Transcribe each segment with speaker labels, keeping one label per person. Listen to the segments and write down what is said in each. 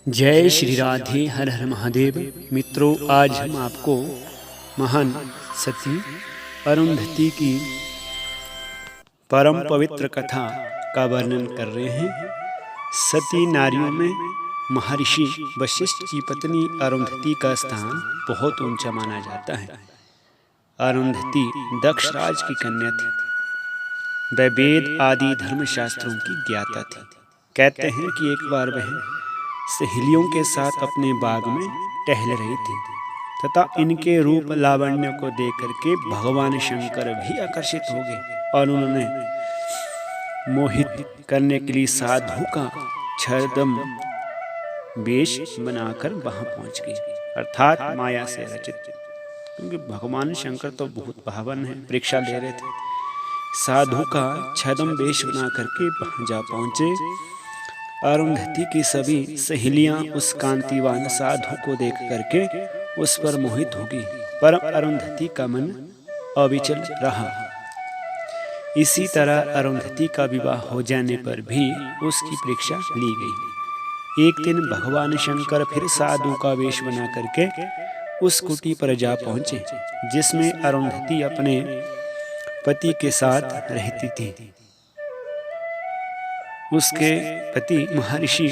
Speaker 1: जय श्री राधे, हर हर महादेव। मित्रों, आज हम आपको महान सती अरुंधति की परम पवित्र कथा का वर्णन कर रहे हैं। सती नारियों में महर्षि वशिष्ठ की पत्नी अरुंधति का स्थान बहुत ऊंचा माना जाता है। अरुंधति दक्ष राज की कन्या थी। वह वेद आदि धर्मशास्त्रों की ज्ञाता थी। कहते हैं कि एक बार वह सहेलियों के साथ अपने बाग में टहल रही थी तथा इनके रूप लावण्य को देख करके भगवान शंकर भी आकर्षित हो गए और उन्होंने मोहित करने के लिए साधु का छद्म वेश बनाकर वहां पहुंच गई, अर्थात माया से रचित। क्योंकि भगवान शंकर तो बहुत पावन है, परीक्षा ले रहे थे। साधु का छद्म वेश बना करके वहां जा पहुंचे। अरुंधति की सभी सहेलियां उस कांतिवान साधु को देख करके उस पर मोहित हो गई, पर अरुंधति का मन अविचल रहा। इसी तरह अरुंधति का विवाह हो जाने पर भी उसकी परीक्षा ली गई। एक दिन भगवान शंकर फिर साधु का वेश बना करके उस कुटी पर जा पहुंचे जिसमें अरुंधति अपने पति के साथ रहती थी। उसके पति महर्षि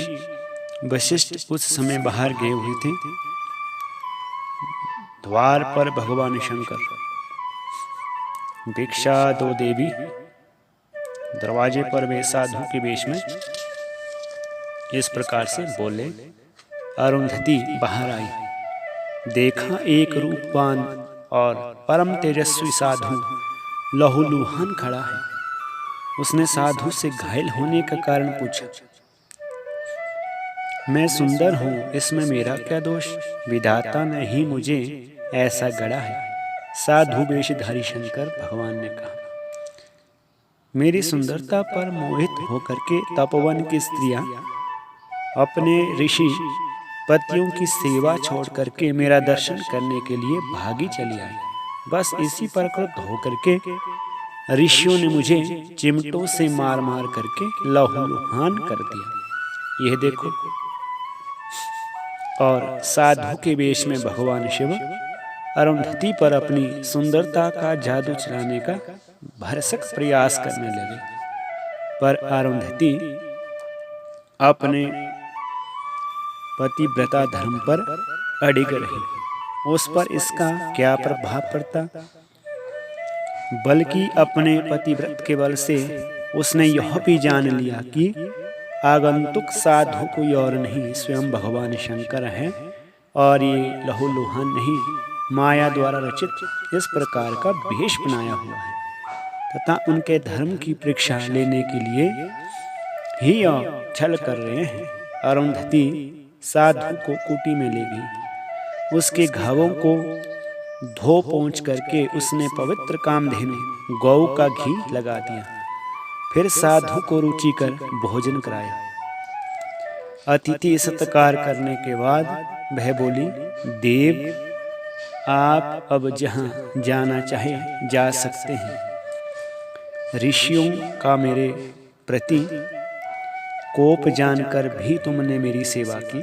Speaker 1: वशिष्ठ उस समय बाहर गए हुए थे। द्वार पर भगवान शंकर, भिक्षा दो देवी। दरवाजे पर वे साधु के वेश में इस प्रकार से बोले। अरुंधति बाहर आई, देखा एक रूपवान और परम तेजस्वी साधु लहूलुहान खड़ा है। उसने साधु से घायल होने का कारण पूछा। मैं सुंदर हूँ, इसमें मेरा क्या दोष? विधाता ने ही मुझे ऐसा गढ़ा है। साधु वेशधारी शंकर भगवान ने कहा, मेरी सुंदरता पर मोहित होकर के तपोवन की स्त्रियां अपने ऋषि पतियों की सेवा छोड़ करके मेरा दर्शन करने के लिए भागी चली आई। बस इसी पर क्रुद्ध होकर के ऋषियों ने मुझे चिमटों से मार मार करके लहूलुहान कर दिया। यह देखो। और साधु के वेश में भगवान शिव अरुंधति पर अपनी सुंदरता का जादू चलाने का भरसक प्रयास करने लगे, पर अरुंधति अपने पतिव्रता धर्म पर अडिग रही। उस पर इसका क्या प्रभाव पड़ता, बल्कि अपने पतिव्रत के बल से उसने यह भी जान लिया कि आगंतुक साधु कोई और नहीं, स्वयं भगवान शंकर हैं और ये लहूलुहान नहीं, माया द्वारा रचित इस प्रकार का वेश बनाया हुआ है तथा उनके धर्म की परीक्षा लेने के लिए ही छल कर रहे हैं। अरुंधति साधु को कुटी में ले गई। उसके घावों को धो पोंछ करके उसने पवित्र कामधेनु गौ का घी लगा दिया। फिर साधु को रुचिकर भोजन कराया। अतिथि सत्कार करने के बाद वह बोली, देव, आप अब जहाँ जाना चाहे जा सकते हैं। ऋषियों का मेरे प्रति कोप जानकर भी तुमने मेरी सेवा की।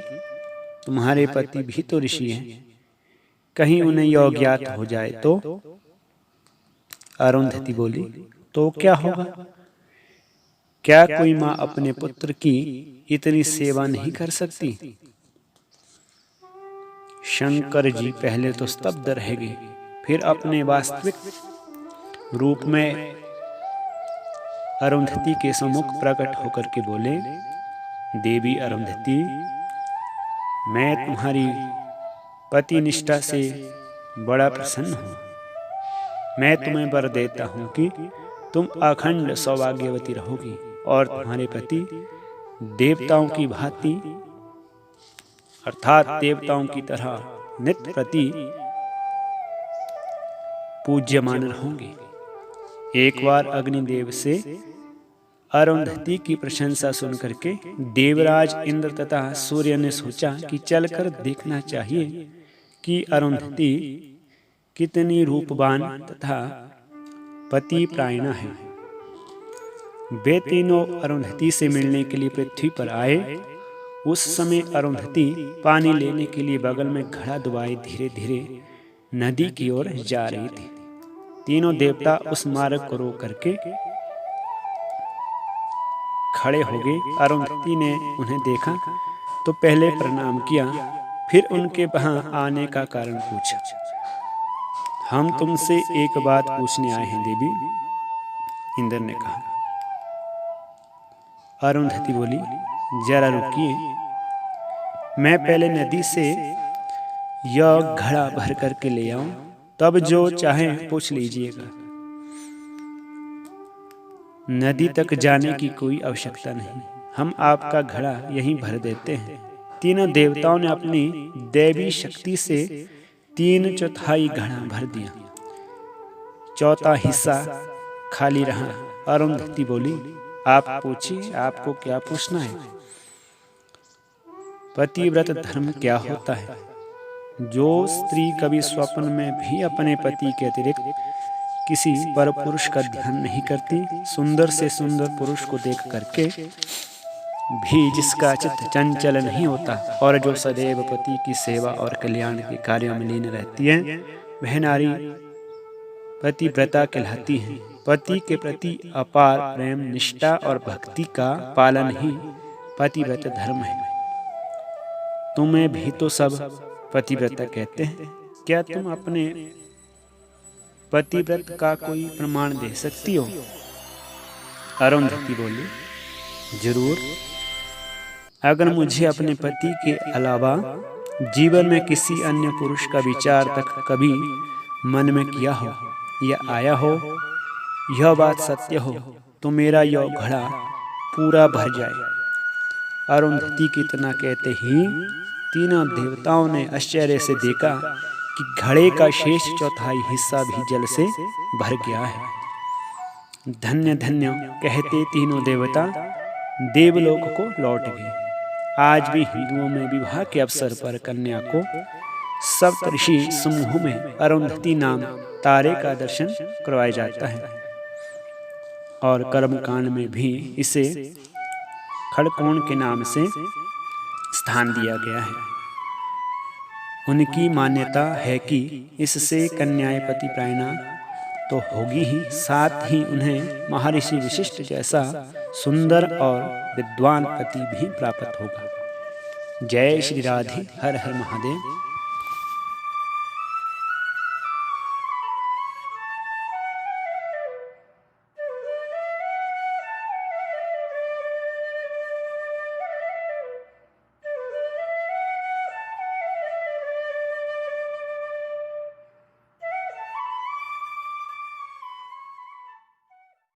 Speaker 1: तुम्हारे पति भी तो ऋषि हैं, कहीं उन्हें यह ज्ञात हो जाए तो? अरुंधति बोली, तो क्या होगा? क्या कोई माँ अपने पुत्र की इतनी सेवा नहीं कर सकती? शंकर जी पहले तो स्तब्ध रह गए, फिर अपने वास्तविक रूप में अरुंधति के सम्मुख प्रकट होकर के बोले, देवी अरुंधति, मैं तुम्हारी पति निष्ठा से बड़ा प्रसन्न हूँ। मैं तुम्हें वर देता हूँ कि तुम अखंड सौभाग्यवती रहोगी और तुम्हारे पति देवताओं की भांति, अर्थात देवताओं की तरह नित्य प्रति पूज्यमान रहोगे। एक बार अग्निदेव से अरुंधति की प्रशंसा सुनकर के देवराज इंद्र तथा सूर्य ने सोचा कि चलकर देखना चाहिए कि अरुंधति कितनी रूपवान तथा पतिप्रायणा है। वे तीनों अरुंधति से मिलने के लिए पृथ्वी पर आए। उस समय अरुंधति पानी लेने के लिए बगल में घड़ा दुबाए धीरे धीरे नदी की ओर जा रही थी। तीनों देवता उस मार्ग को रोक करके खड़े हो गए। अरुंधति ने उन्हें देखा तो पहले प्रणाम किया, फिर उनके वहां आने का कारण पूछा। हम तुमसे एक बात पूछने आए हैं देवी, इंद्र ने कहा। अरुंधति बोली, जरा रुकिए, मैं पहले नदी से यह घड़ा भर करके ले आऊं, तब जो चाहे पूछ लीजिएगा। नदी तक जाने की कोई आवश्यकता नहीं, हम आपका घड़ा यहीं भर देते हैं। तीनों देवताओं ने अपनी दैवी शक्ति से 3/4 घड़ा भर दिया, चौथा हिस्सा खाली रहा। अरुंधति बोली, आप पूछिए, आपको क्या पूछना है? पतिव्रत धर्म क्या होता है? जो स्त्री कभी स्वप्न में भी अपने पति के अतिरिक्त किसी पर पुरुष का ध्यान नहीं करती, सुंदर से सुंदर पुरुष को देख करके भी जिसका चित्त चंचल नहीं होता और जो सदैव पति की सेवा और कल्याण के कार्यों में लीन रहती है, वह नारी पतिव्रता कहलाती है। पति के प्रति अपार प्रेम, निष्ठा और भक्ति का पालन ही पतिव्रत धर्म है। तुम्हें भी तो सब पतिव्रता कहते हैं, क्या तुम अपने पतिव्रत का कोई प्रमाण दे सकती हो? अरुंधति बोली, जरूर। अगर मुझे अपने पति के अलावा जीवन में किसी अन्य पुरुष का विचार तक कभी मन में किया हो या आया हो, यह बात सत्य हो, तो मेरा यह घड़ा पूरा भर जाए। अरुंधति की इतना कहते ही तीनों देवताओं ने आश्चर्य से देखा कि घड़े का शेष चौथाई हिस्सा भी जल से भर गया है। धन्य धन्य कहते तीनों देवता देवलोक को लौट गए। आज भी हिंदुओं में विवाह के अवसर पर कन्या को सप्तऋषि समूह में अरुंधति नाम तारे का दर्शन करवाया जाता है और कर्मकांड में भी इसे खड़कोण के नाम से स्थान दिया गया है। उनकी मान्यता है कि इससे कन्याएं पतिप्रायणा तो होगी ही, साथ ही उन्हें महर्षि वशिष्ठ जैसा सुंदर और विद्वान पति भी प्राप्त होगा। जय श्री राधे, हर हर महादेव।